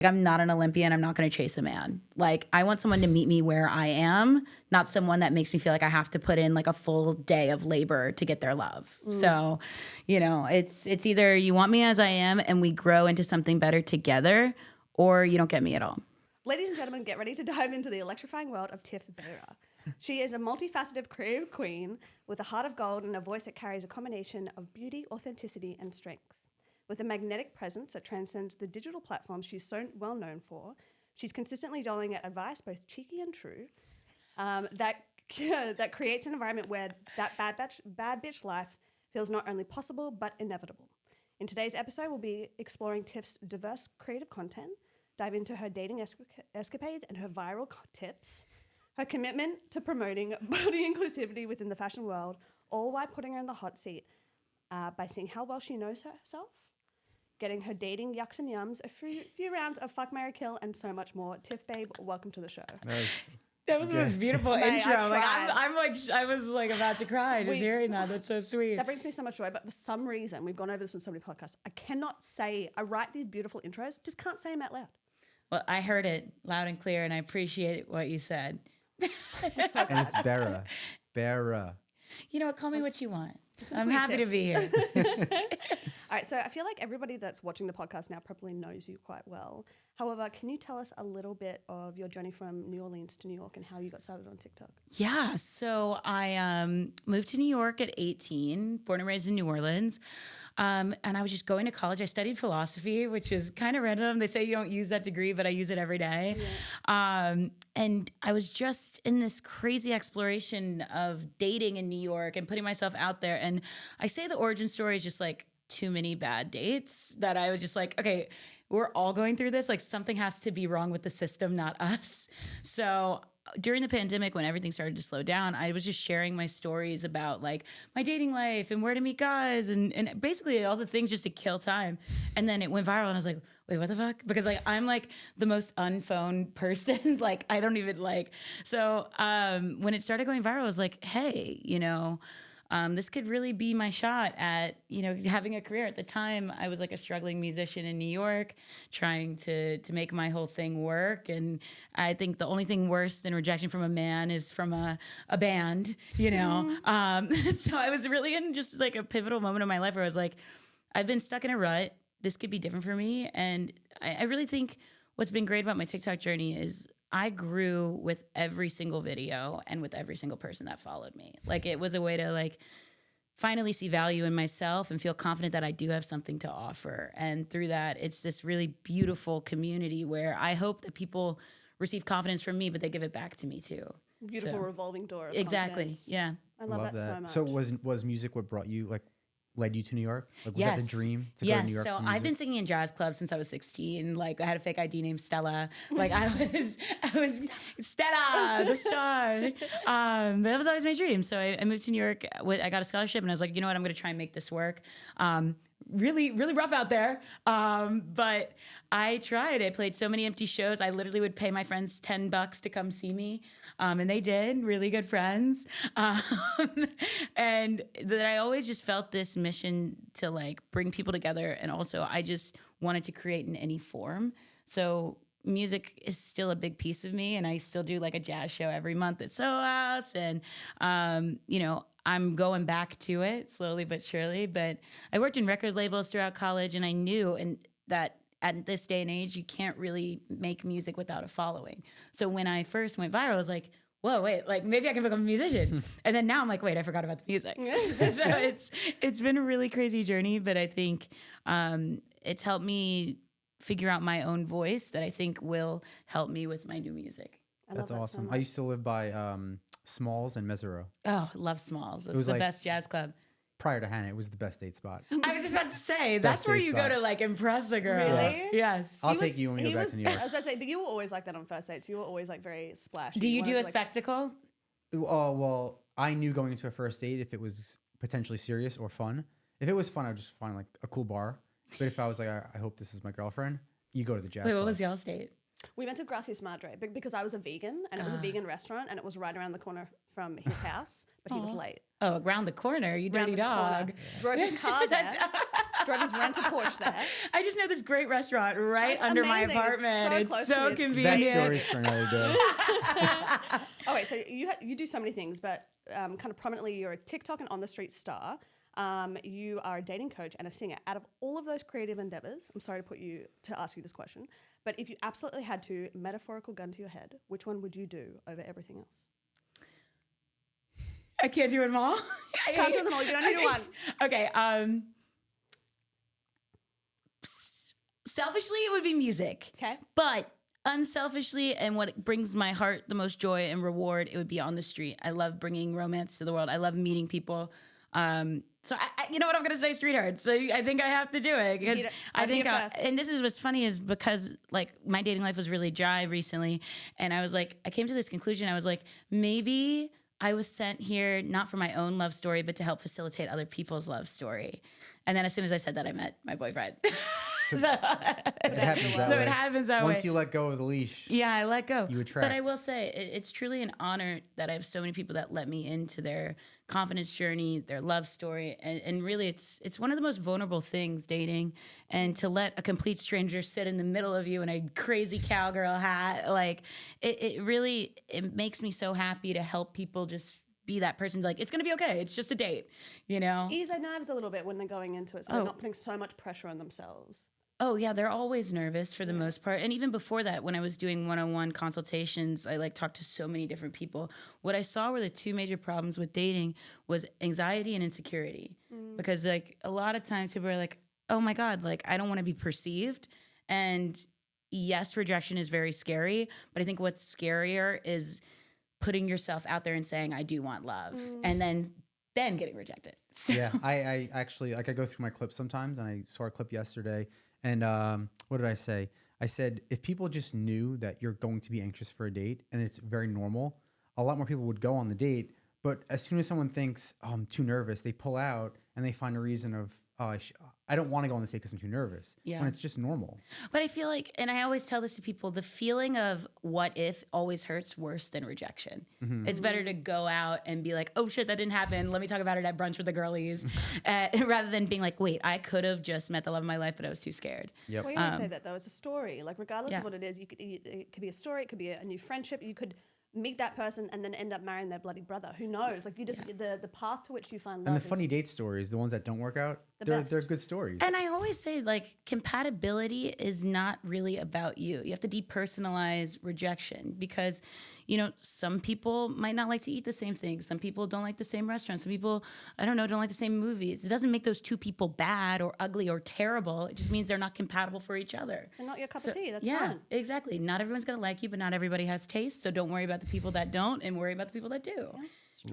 I'm not an Olympian. I'm not going to chase a man. Like, I want someone to meet me where I am, not someone that makes me feel like I have to put in like a full day of labor to get their love. So, you know, it's either you want me as I am and we grow into something better together, or you don't get me at all. Ladies and gentlemen, get ready to dive into the electrifying world of Tiff Baira. She is a multifaceted creative queen with a heart of gold and a voice that carries a combination of beauty, authenticity, and strength. With a magnetic presence that transcends the digital platforms she's so well known for, she's consistently doling out advice, both cheeky and true, that creates an environment where that bad bitch life feels not only possible, but inevitable. In today's episode, we'll be exploring Tiff's diverse creative content, dive into her dating escapades and her viral tips, her commitment to promoting body inclusivity within the fashion world, all while putting her in the hot seat by seeing how well she knows herself, getting her dating yucks and yums, a few rounds of fuck, marry, kill, and so much more. Tiff, babe, welcome to the show. Nice. That was the most beautiful intro. I was like about to cry just hearing that. That's so sweet. That brings me so much joy. But for some reason, we've gone over this in so many podcasts, I write these beautiful intros, just can't say them out loud. Well, I heard it loud and clear, and I appreciate what you said. And it's Baira. Baira. You know what? Call me what you want. I'm happy to be here. All right, so I feel like everybody that's watching the podcast now probably knows you quite well. However, can you tell us a little bit of your journey from New Orleans to New York and how you got started on TikTok? Yeah, so I moved to New York at 18, born and raised in New Orleans. And I was just going to college. I studied philosophy, which is kind of random. They say you don't use that degree, but I use it every day. Yeah. And I was just in this crazy exploration of dating in New York and putting myself out there. And I say the origin story is just like too many bad dates that I was just like, okay, we're all going through this. Like, something has to be wrong with the system, not us. So during the pandemic, when everything started to slow down, I was just sharing my stories about like my dating life and where to meet guys and basically all the things just to kill time. And then it went viral and I was like, wait, what the fuck? Because like, I'm like the most unphoned person. Like, I don't even like, so when it started going viral, I was like, hey, you know, this could really be my shot at, you know, having a career. At the time, I was like a struggling musician in New York, trying to make my whole thing work. And I think the only thing worse than rejection from a man is from a band, you know? So I was really in just like a pivotal moment of my life where I was like, I've been stuck in a rut. This could be different for me. And I really think what's been great about my TikTok journey is I grew with every single video and with every single person that followed me. Like, it was a way to like finally see value in myself and feel confident that I do have something to offer. And through that, it's this really beautiful community where I hope that people receive confidence from me, but they give it back to me too. Beautiful revolving door of exactly. confidence. Yeah. I love that so much. So was music what brought you, like, led you to New York? Like, was that the dream to go to New York? So I've been singing in jazz clubs since I was 16. Like, I had a fake ID named Stella. Like, I was Stella, the star. But that was always my dream. So I moved to New York. I got a scholarship, and I was like, you know what? I'm going to try and make this work. Really, really rough out there. But I tried. I played so many empty shows. I literally would pay my friends $10 to come see me. And they did, really good friends. And that I always just felt this mission to like bring people together. And also I just wanted to create in any form. So music is still a big piece of me. And I still do like a jazz show every month at Soho House. And, you know, I'm going back to it slowly but surely. But I worked in record labels throughout college, and I knew that at this day and age, you can't really make music without a following. So when I first went viral, I was like, whoa, wait, like maybe I can become a musician. And then now I'm like, wait, I forgot about the music. So it's been a really crazy journey, but I think it's helped me figure out my own voice that I think will help me with my new music. That's awesome. So I used to live by Smalls and Mesereau. Oh, love Smalls. It's the best jazz club. Prior to Hannah, it was the best date spot. I was just about to say, that's where you go to like impress a girl. Really? Yes. I'll take you when we go back to New York. I was about to say, but you were always like that on first dates. You were always like very splashy. Do you do a spectacle? Oh, well, I knew going into a first date if it was potentially serious or fun. If it was fun, I'd just find like a cool bar. But if I was like, I hope this is my girlfriend, you go to the jazz club. What was y'all's date? We went to Gracias Madre because I was a vegan, and it was a vegan restaurant, and it was right around the corner from his house, but he was late. Oh, around the corner, you dirty dog. Drove his car there. Drivers rent a Porsche there. I just know this great restaurant right That's under my amazing. apartment. It's so close to so me. It's convenient. That story's for another day. Oh wait, so you do so many things, but kind of prominently, you're a TikTok and on the street star. You are a dating coach and a singer. Out of all of those creative endeavors, I'm sorry to ask you this question, but if you absolutely had to, metaphorical gun to your head, which one would you do over everything else? I can't do them all. Can't do them all. You don't need one. Okay. Selfishly, it would be music. Okay. But unselfishly, and what brings my heart the most joy and reward, it would be on the street. I love bringing romance to the world. I love meeting people. So you know what, I'm gonna say street art. So I think I have to do it because I think, and this is what's funny is because like my dating life was really dry recently, and I was like, I came to this conclusion. I was like, maybe I was sent here not for my own love story, but to help facilitate other people's love story. And then as soon as I said that, I met my boyfriend. It happens that way. It happens that Once way. you let go of the leash, Yeah, I let go. you attract. But I will say, it's truly an honor that I have so many people that let me into their confidence journey, their love story, and really, it's one of the most vulnerable things, dating, and to let a complete stranger sit in the middle of you in a crazy cowgirl hat, like it really makes me so happy to help people just be that person. Like, it's gonna be okay. It's just a date, you know. Ease their nerves a little bit when they're going into it, so they're not putting so much pressure on themselves. Oh yeah, they're always nervous for the most part. And even before that, when I was doing one-on-one consultations, I like talked to so many different people. What I saw were the two major problems with dating was anxiety and insecurity. Because like a lot of times people are like, "Oh my God, like I don't want to be perceived." And yes, rejection is very scary, but I think what's scarier is putting yourself out there and saying, "I do want love," and then getting rejected. Yeah, I actually, like, I go through my clips sometimes, and I saw a clip yesterday, and what did I say? I said, if people just knew that you're going to be anxious for a date, and it's very normal, a lot more people would go on the date, but as soon as someone thinks, oh, I'm too nervous, they pull out, and they find a reason of, oh, I don't want to go on this date because I'm too nervous, when it's just normal. But I feel like, and I always tell this to people, the feeling of what if always hurts worse than rejection. It's better to go out and be like, oh shit, that didn't happen. Let me talk about it at brunch with the girlies. Rather than being like, wait, I could have just met the love of my life, but I was too scared. Yep. Well, you always say that though. It's a story. Like regardless of what it is, it could be a story. It could be a new friendship. You could meet that person and then end up marrying their bloody brother. Who knows? Like you just the path to which you find love. And the funny date stories, the ones that don't work out, they're good stories. And I always say, like, compatibility is not really about you. You have to depersonalize rejection because, you know, some people might not like to eat the same things. Some people don't like the same restaurants. Some people, I don't know, don't like the same movies. It doesn't make those two people bad or ugly or terrible. It just means they're not compatible for each other. And not your cup of tea. That's fine. Yeah, exactly. Not everyone's going to like you, but not everybody has taste. So don't worry about the people that don't and worry about the people that do.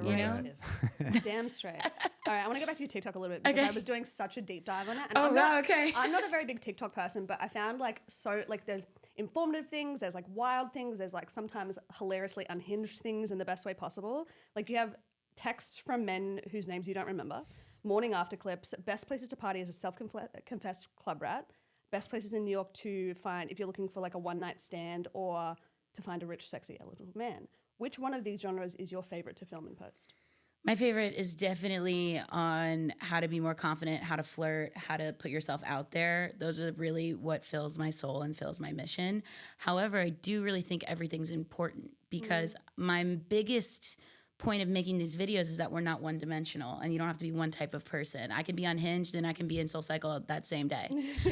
Yeah. Straight. Damn straight. All right, I want to go back to your TikTok a little bit because I was doing such a deep dive on it. And I'm not a very big TikTok person, but I found there's informative things, there's like wild things, there's like sometimes hilariously unhinged things in the best way possible. Like you have texts from men whose names you don't remember, morning after clips, best places to party as a self-confessed club rat, best places in New York to find if you're looking for like a one-night stand or to find a rich, sexy, eligible man. Which one of these genres is your favorite to film and post? My favorite is definitely on how to be more confident, how to flirt, how to put yourself out there. Those are really what fills my soul and fills my mission. However, I do really think everything's important because my biggest point of making these videos is that we're not one-dimensional and you don't have to be one type of person. I can be unhinged and I can be in SoulCycle that same day.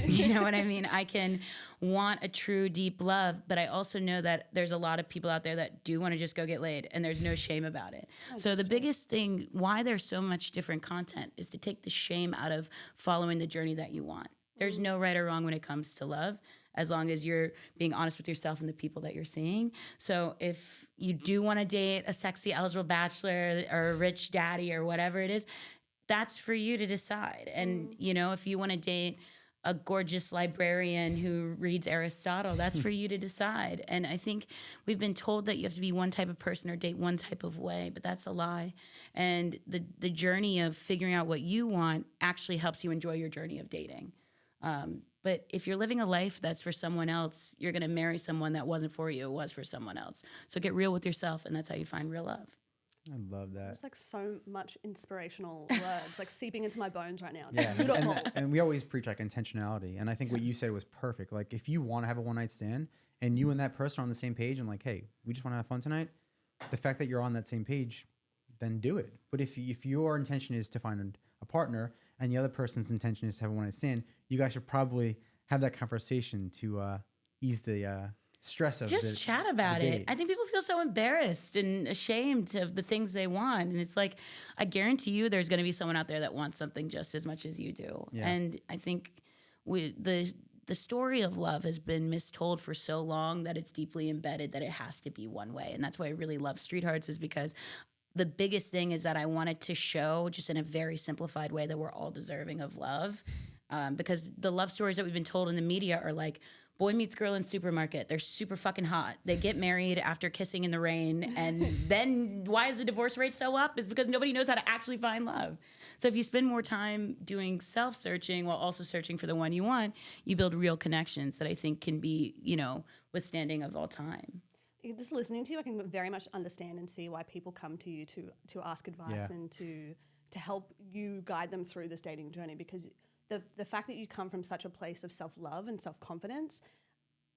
You know what I mean? I can want a true deep love, but I also know that there's a lot of people out there that do want to just go get laid and there's no shame about it. So the biggest thing why there's so much different content is to take the shame out of following the journey that you want. There's no right or wrong when it comes to love, as long as you're being honest with yourself and the people that you're seeing. So if you do want to date a sexy eligible bachelor or a rich daddy or whatever it is, that's for you to decide. And, you know, if you want to date a gorgeous librarian who reads Aristotle, that's for you to decide. And I think we've been told that you have to be one type of person or date one type of way, but that's a lie. And the journey of figuring out what you want actually helps you enjoy your journey of dating. But if you're living a life that's for someone else, you're going to marry someone that wasn't for you. It was for someone else. So get real with yourself, and that's how you find real love. I love that. There's like so much inspirational words like seeping into my bones right now. It's Yeah, beautiful. and we always preach like intentionality, and I think what you said was perfect. Like if you want to have a one night stand and you and that person are on the same page and like, hey, we just want to have fun tonight, the fact that you're on that same page, then do it. But if your intention is to find a partner and the other person's intention is to have a one night stand, you guys should probably have that conversation to ease the stress of Just chat about the it. date. I think people feel so embarrassed and ashamed of the things they want. And it's like, I guarantee you there's going to be someone out there that wants something just as much as you do. Yeah. And I think the story of love has been mistold for so long that it's deeply embedded that it has to be one way. And that's why I really love Street Hearts, is because the biggest thing is that I wanted to show just in a very simplified way that we're all deserving of love. Because the love stories that we've been told in the media are like, boy meets girl in supermarket. They're super fucking hot. They get married after kissing in the rain. And then why is the divorce rate so up? Is because nobody knows how to actually find love. So if you spend more time doing self-searching while also searching for the one you want, you build real connections that I think can be, withstanding of all time. Just listening to you, I can very much understand and see why people come to you to ask advice and to help you guide them through this dating journey, because the fact that you come from such a place of self-love and self-confidence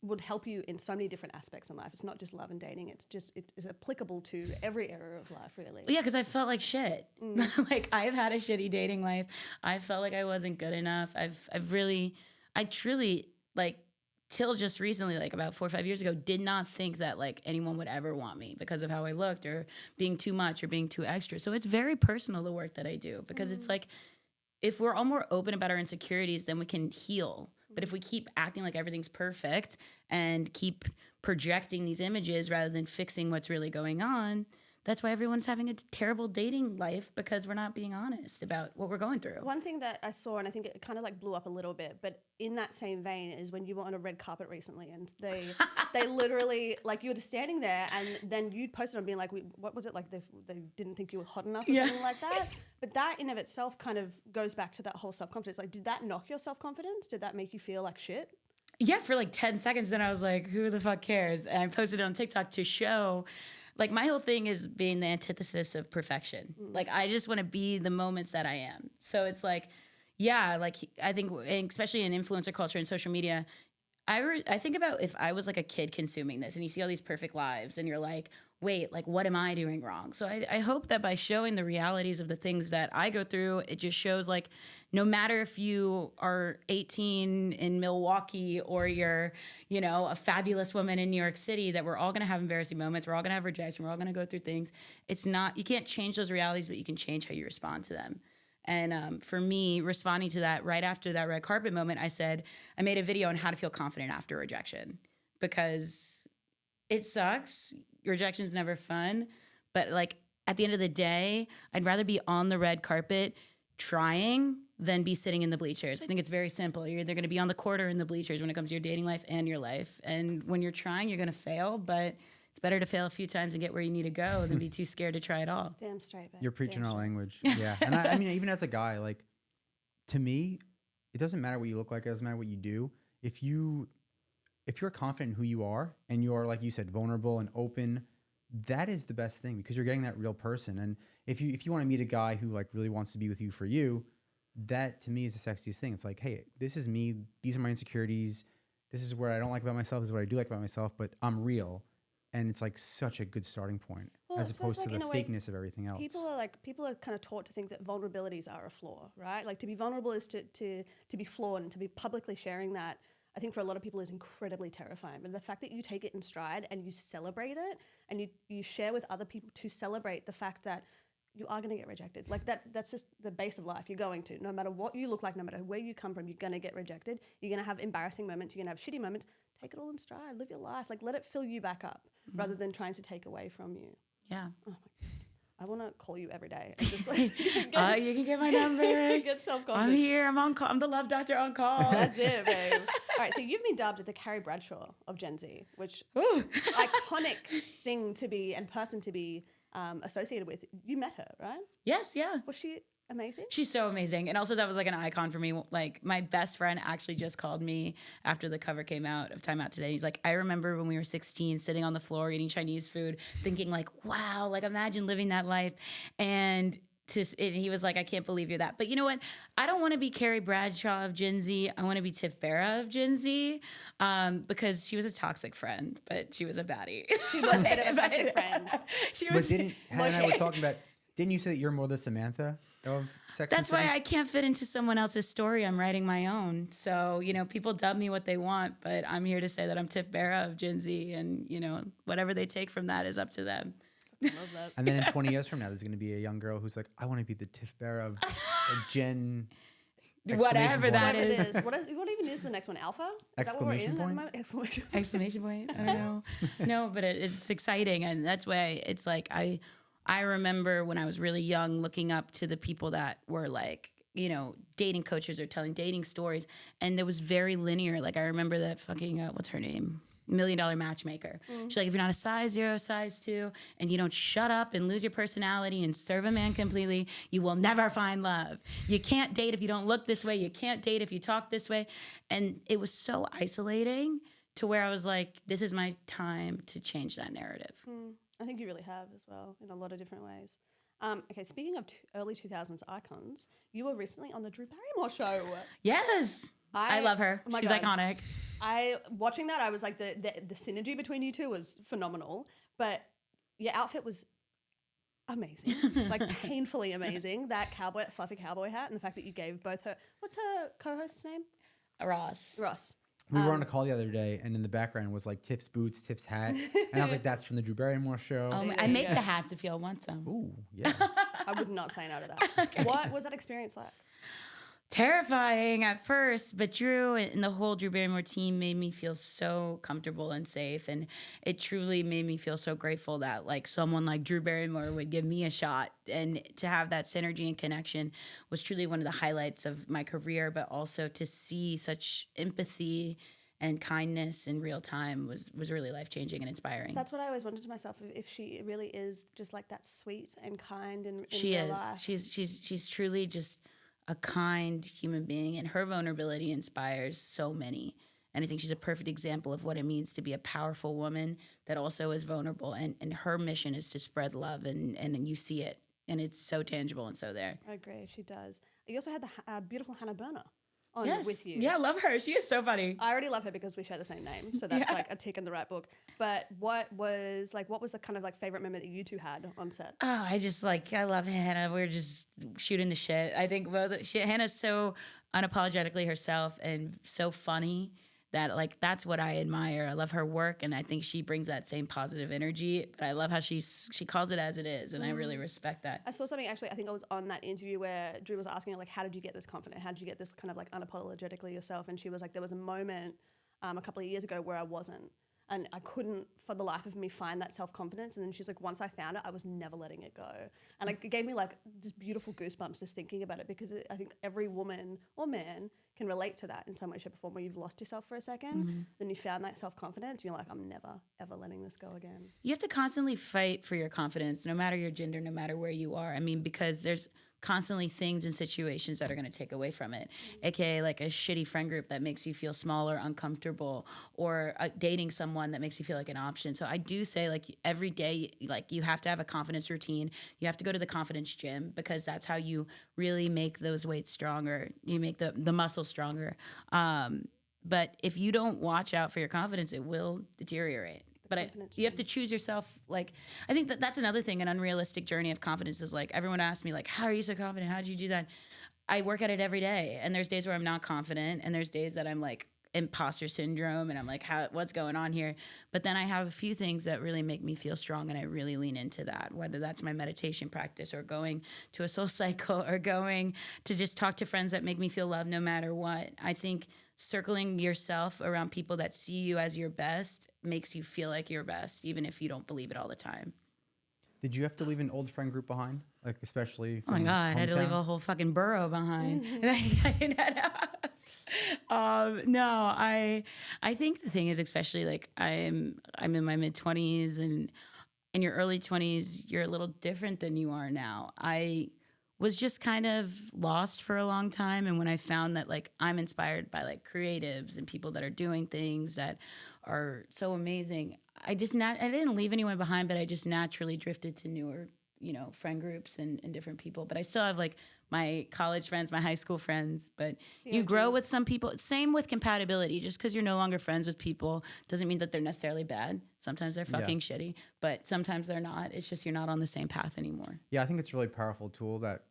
would help you in so many different aspects in life. It's not just love and dating. It is applicable to every area of life, really. Yeah, because I felt like shit. Like, I've had a shitty dating life. I felt like I wasn't good enough. I truly, like, till just recently, like about 4 or 5 years ago, did not think that like anyone would ever want me because of how I looked or being too much or being too extra. So it's very personal, the work that I do, because it's like, if we're all more open about our insecurities, then we can heal. But if we keep acting like everything's perfect and keep projecting these images rather than fixing what's really going on, that's why everyone's having a terrible dating life, because we're not being honest about what we're going through. One thing that I saw, and I think it kind of like blew up a little bit, but in that same vein, is when you were on a red carpet recently, and they literally, like, you were just standing there, and then you posted on being like, what was it, like they didn't think you were hot enough or something like that. But that in of itself kind of goes back to that whole self-confidence. Like, did that knock your self-confidence? Did that make you feel like shit? Yeah, for like 10 seconds. Then I was like, who the fuck cares? And I posted it on TikTok to show, like, my whole thing is being the antithesis of perfection. Like, I just want to be the moments that I am. So it's like, yeah, like, I think, especially in influencer culture and social media, I think about if I was like a kid consuming this and you see all these perfect lives and you're like, wait, like, what am I doing wrong? So I hope that by showing the realities of the things that I go through, it just shows, like, no matter if you are 18 in Milwaukee or you're, a fabulous woman in New York City, that we're all going to have embarrassing moments. We're all going to have rejection. We're all going to go through things. You can't change those realities, but you can change how you respond to them. And for me, responding to that right after that red carpet moment, I made a video on how to feel confident after rejection, because it sucks. Rejection's never fun. But like, at the end of the day, I'd rather be on the red carpet trying than be sitting in the bleachers. I think it's very simple. You're either going to be on the court or in the bleachers when it comes to your dating life and your life. And when you're trying, you're going to fail, but it's better to fail a few times and get where you need to go than be too scared to try it all. Damn straight, babe. You're preaching Damn our straight. language. Yeah. And I mean, even as a guy, like, to me, it doesn't matter what you look like. It doesn't matter what you do. If you're confident in who you are and you're, like you said, vulnerable and open, that is the best thing, because you're getting that real person. And if you want to meet a guy who like really wants to be with you for you, that to me is the sexiest thing. It's like, hey, this is me. These are my insecurities. This is what I don't like about myself. This is what I do like about myself, but I'm real. And it's like such a good starting point, Well, as it feels opposed to like, the in a way, fakeness of everything else. People are kind of taught to think that vulnerabilities are a flaw, right? Like, to be vulnerable is to be flawed, and to be publicly sharing that, I think for a lot of people, is incredibly terrifying. But the fact that you take it in stride and you celebrate it, and you share with other people to celebrate the fact that you are going to get rejected. Like, that's just the base of life. You're going to, no matter what you look like, no matter where you come from, you're going to get rejected. You're going to have embarrassing moments. You're going to have shitty moments. Take it all in stride. Live your life. Like, let it fill you back up rather than trying to take away from you. Yeah. Oh my God. I want to call you every day. And just like, You can get my number. get self-confident. I'm here. I'm on call. I'm the love doctor on call. That's it, babe. All right, so you've been dubbed the Carrie Bradshaw of Gen Z, which iconic thing to be and person to be associated with. You met her, right? Yes, yeah. Was she amazing? She's so amazing. And also that was like an icon for me. Like my best friend actually just called me after the cover came out of Time Out Today. He's like, I remember when we were 16 sitting on the floor eating Chinese food, thinking like, wow, like imagine living that life. And he was like, I can't believe you're that. But you know what? I don't want to be Carrie Bradshaw of Gen Z. I want to be Tiff Baira of Gen Z because she was a toxic friend, but she was a baddie. She was a bit of a toxic friend. She But was. Hannah and I were talking about, didn't you say that you're more the Samantha of Sex and That's why City? I can't fit into someone else's story. I'm writing my own. So, you know, people dub me what they want, but I'm here to say that I'm Tiff Baira of Gen Z, and, you know, whatever they take from that is up to them. Love that. And then in 20 years from now, there's going to be a young girl who's like, I want to be the Tiff Baira of Gen... Whatever that Whatever is. it is. What even is the next one? Alpha? Is that what we're Exclamation in at the point? moment? Exclamation point. Exclamation point. I don't know. No, but it's exciting. And that's why it's like, I remember when I was really young looking up to the people that were like, you know, dating coaches or telling dating stories. And it was very linear. Like I remember that fucking, what's her name? $1 Million Matchmaker. She's like, if you're not a size 0, size 2, and you don't shut up and lose your personality and serve a man completely, you will never find love. You can't date if you don't look this way. You can't date if you talk this way. And it was so isolating to where I was like, this is my time to change that narrative. I think you really have as well in a lot of different ways. Okay, speaking of early 2000s icons, you were recently on the Drew Barrymore show. Yes. I love her. Oh my She's God. iconic. Watching that, I was like, the synergy between you two was phenomenal. But your outfit was amazing, like painfully amazing. That fluffy cowboy hat, and the fact that you gave both her, what's her co-host's name? Ross. We were on a call the other day, and in the background was like Tiff's boots, Tiff's hat. And I was like, that's from the Drew Barrymore show. I make the hats if y'all want some. Ooh, yeah. I would not say no to that. Okay. What was that experience like? Terrifying at first, but Drew and the whole Drew Barrymore team made me feel so comfortable and safe, and it truly made me feel so grateful that like someone like Drew Barrymore would give me a shot, and to have that synergy and connection was truly one of the highlights of my career. But also to see such empathy and kindness in real time was really life-changing and inspiring. That's what I always wondered to myself, if she really is just like that sweet and kind in She real is. life. She's truly just a kind human being, and her vulnerability inspires so many. And I think she's a perfect example of what it means to be a powerful woman that also is vulnerable. And her mission is to spread love, and you see it, and it's so tangible and so there. I agree, she does. You also had the beautiful Hannah Berner on Yes. with you. Yeah, I love her. She is so funny. I already love her because we share the same name, so that's like a tick in the right book. But what was the kind of like favorite moment that you two had on set? Oh, I love Hannah. We're just shooting the shit. I think Hannah's so unapologetically herself and so funny that like that's what I admire. I love her work, and I think she brings that same positive energy. But I love how she calls it as it is, and I really respect that. I saw something actually, I think I was on that interview where Drew was asking her, like, how did you get this confident? How did you get this kind of like unapologetically yourself? And she was like, there was a moment a couple of years ago where I wasn't. And I couldn't, for the life of me, find that self-confidence. And then she's like, once I found it, I was never letting it go. And like, it gave me like just beautiful goosebumps just thinking about it, because I think every woman or man can relate to that in some way, shape, or form, where you've lost yourself for a second, then you found that self-confidence, and you're like, I'm never, ever letting this go again. You have to constantly fight for your confidence, no matter your gender, no matter where you are. I mean, because there's constantly things and situations that are going to take away from it, aka like a shitty friend group that makes you feel small or uncomfortable, or dating someone that makes you feel like an option. So I do say, like, every day, like, you have to have a confidence routine. You have to go to the confidence gym, because that's how you really make those weights stronger. You make the muscles stronger. But if you don't watch out for your confidence, it will deteriorate. But you have to choose yourself. Like, I think that's another thing, an unrealistic journey of confidence is like, everyone asks me, like, how are you so confident? How did you do that? I work at it every day. And there's days where I'm not confident. And there's days that I'm like imposter syndrome. And I'm like, what's going on here? But then I have a few things that really make me feel strong. And I really lean into that, whether that's my meditation practice, or going to a soul cycle, or going to just talk to friends that make me feel loved no matter what. I think circling yourself around people that see you as your best makes you feel like you're best, even if you don't believe it all the time. Did you have to leave an old friend group behind? Like, especially Oh my from God, I had to leave hometown? a whole fucking borough behind. No, I think the thing is, especially like I'm in my mid-20s, and in your early 20s, you're a little different than you are now. I was just kind of lost for a long time. And when I found that like I'm inspired by like creatives and people that are doing things that are so amazing, I didn't leave anyone behind, but I just naturally drifted to newer, friend groups and different people. But I still have like my college friends, my high school friends, but you grow with some people. Same with compatibility. Just because you're no longer friends with people doesn't mean that they're necessarily bad. Sometimes they're fucking shitty, but sometimes they're not. It's just you're not on the same path anymore. Yeah, I think it's a really powerful tool that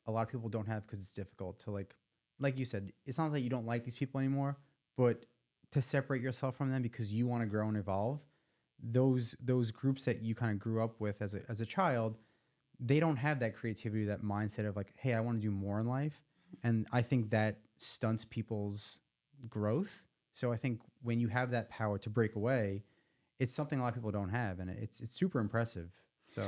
a lot of people don't have because it's difficult to like you said, it's not that you don't like these people anymore, but to separate yourself from them because you want to grow and evolve. Those groups that you kind of grew up with as a child, they don't have that creativity, that mindset of like, hey, I want to do more in life. And I think that stunts people's growth. So I think when you have that power to break away, it's something a lot of people don't have. And it's super impressive. So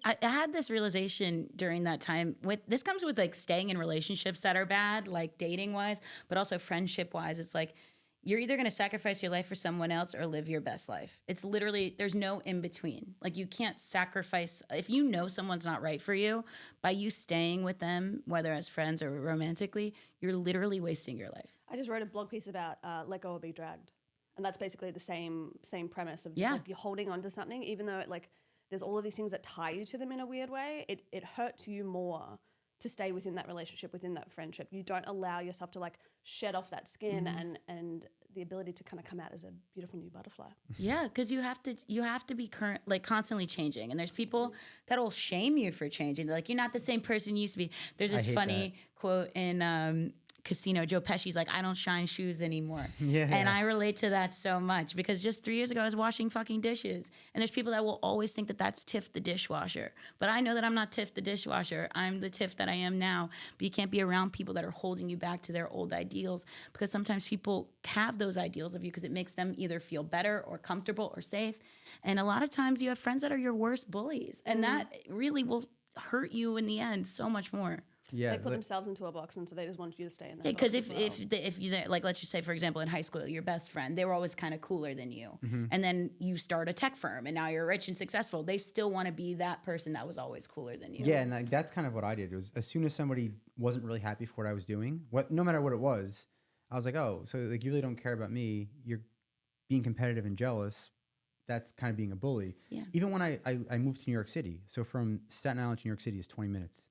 I had this realization during that time. This comes with like staying in relationships that are bad, like dating wise, but also friendship wise. It's like, you're either going to sacrifice your life for someone else or live your best life. It's literally, there's no in between. Like you can't sacrifice, if you know someone's not right for you, by you staying with them, whether as friends or romantically, you're literally wasting your life. I just wrote a blog piece about let go or be dragged. And that's basically the same premise of just like you're holding on to something, even though there's all of these things that tie you to them in a weird way. It hurts you more to stay within that relationship, within that friendship. You don't allow yourself to like shed off that skin and the ability to kind of come out as a beautiful new butterfly. Yeah, because you have to be constantly changing. And there's people that'll shame you for changing. They're like, you're not the same person you used to be. There's this funny quote in Casino, Joe Pesci's like, I don't shine shoes anymore. Yeah. And I relate to that so much because just 3 years ago I was washing fucking dishes. And there's people that will always think that that's Tiff the dishwasher. But I know that I'm not Tiff the dishwasher. I'm the Tiff that I am now. But you can't be around people that are holding you back to their old ideals because sometimes people have those ideals of you because it makes them either feel better or comfortable or safe. And a lot of times you have friends that are your worst bullies. And that really will hurt you in the end so much more. Yeah, they put themselves into a box, and so they just wanted you to stay in that. Because if you like, let's just say, for example, in high school, your best friend, they were always kind of cooler than you, and then you start a tech firm, and now you're rich and successful. They still want to be that person that was always cooler than you. Yeah, and that's kind of what I did. It was as soon as somebody wasn't really happy for what I was doing, no matter what it was, I was like, oh, so like you really don't care about me. You're being competitive and jealous. That's kind of being a bully. Yeah. Even when I moved to New York City, so from Staten Island to New York City is 20 minutes.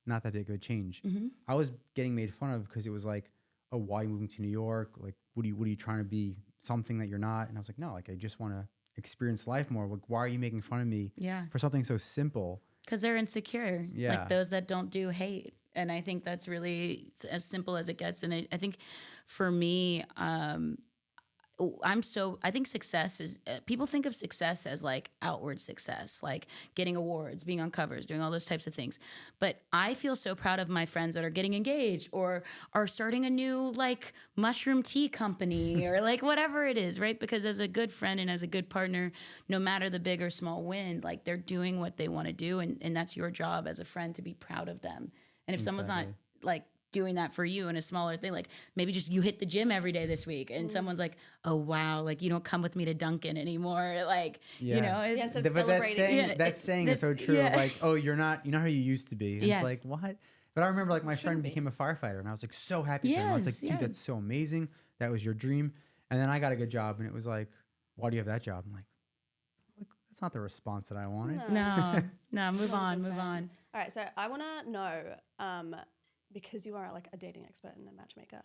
Not that big of a change. I was getting made fun of because it was like, oh, why are you moving to New York? Like, what are you trying to be something that you're not? And I was like, no, like I just want to experience life more. Like, why are you making fun of me for something so simple? Because they're insecure. Yeah. Like those that don't do hate. And I think that's really as simple as it gets. And I think for me, I think success is, people think of success as like outward success, like getting awards, being on covers, doing all those types of things. But I feel so proud of my friends that are getting engaged or are starting a new like mushroom tea company or like whatever it is, right? Because as a good friend and as a good partner, no matter the big or small win, like they're doing what they want to do. And that's your job as a friend to be proud of them. And if someone's not like doing that for you in a smaller thing, like maybe just you hit the gym every day this week and someone's like, oh wow, like you don't come with me to Dunkin' anymore, like you know, it's, so but that saying is so true. Like, oh, you're not how you used to be. And it's like, what? But I remember like my friend became a firefighter and I was like so happy for him. I was like, dude, that's so amazing. That was your dream. And then I got a good job and it was like, why do you have that job? I'm like that's not the response that I wanted. No, move on. All right, so I want to know, because you are like a dating expert and a matchmaker,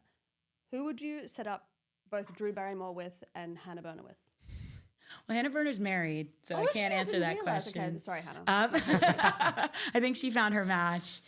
who would you set up both Drew Barrymore with and Hannah Berner with? Well, Hannah Berner's married, so I can't answer that question. Okay, sorry, Hannah. I think she found her match.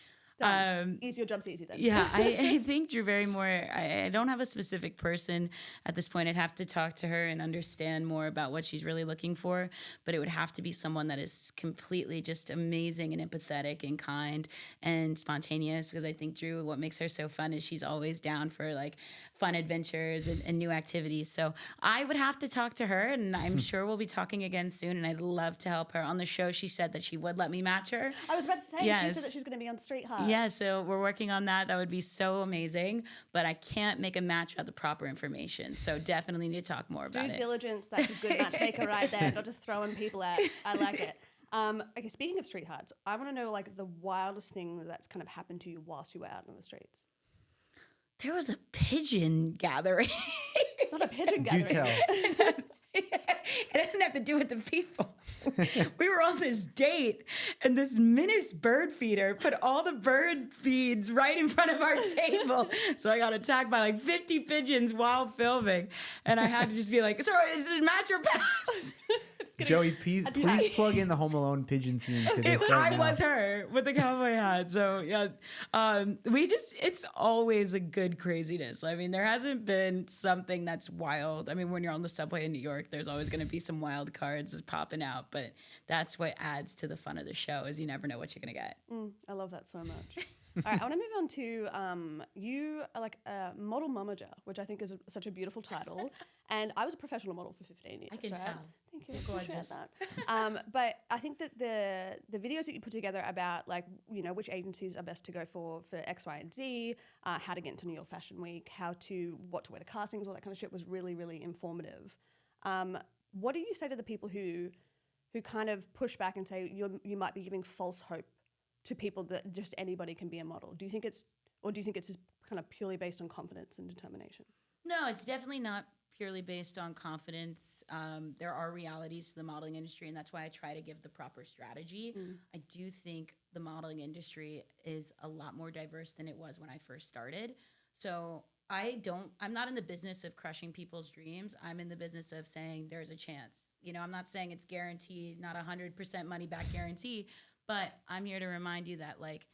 Easy, your job's easy then. Yeah, I think Drew Barrymore, I don't have a specific person at this point. I'd have to talk to her and understand more about what she's really looking for, but it would have to be someone that is completely just amazing and empathetic and kind and spontaneous, because I think Drew, what makes her so fun is she's always down for like fun adventures and new activities. So I would have to talk to her, and I'm sure we'll be talking again soon, and I'd love to help her. On the show, she said that she would let me match her. I was about to say, she said that she's going to be on Street Heart. Yeah, so we're working on that. That would be so amazing, but I can't make a match without the proper information. So definitely need to talk more about it. Due diligence, that's a good matchmaker right there. Not just throwing people out. I like it. Okay, speaking of street hides, I want to know like the wildest thing that's kind of happened to you whilst you were out on the streets. There was a pigeon gathering. Not a pigeon Do gathering. tell. It didn't have to do with the people. We were on this date, and this menace bird feeder put all the bird feeds right in front of our table. So I got attacked by like 50 pigeons while filming, and I had to just be like, "Sorry, is it match or pass?" Joey, please plug in the Home Alone pigeon scene to this right I now. was her with the cowboy hat. So yeah, it's always a good craziness. I mean, there hasn't been something that's wild. I mean, when you're on the subway in New York, there's always going to be some wild cards popping out, but that's what adds to the fun of the show is you never know what you're going to get. I love that so much. All right, I want to move on to you are like a model momager, which I think is such a beautiful title. And I was a professional model for 15 years. I can right? tell. Thank you. You're Appreciate gorgeous. that. But I think that the videos that you put together about like, you know, which agencies are best to go for X, Y, and Z, how to get into New York Fashion Week, what to wear to castings, all that kind of shit was really, really informative. What do you say to the people who kind of push back and say you might be giving false hope to people that just anybody can be a model? Do you think it's just kind of purely based on confidence and determination? No, it's definitely not purely based on confidence. There are realities to the modeling industry, and that's why I try to give the proper strategy. I do think the modeling industry is a lot more diverse than it was when I first started. So I'm not in the business of crushing people's dreams. I'm in the business of saying there's a chance. You know, I'm not saying it's guaranteed, not 100% money back guarantee, but I'm here to remind you that, like,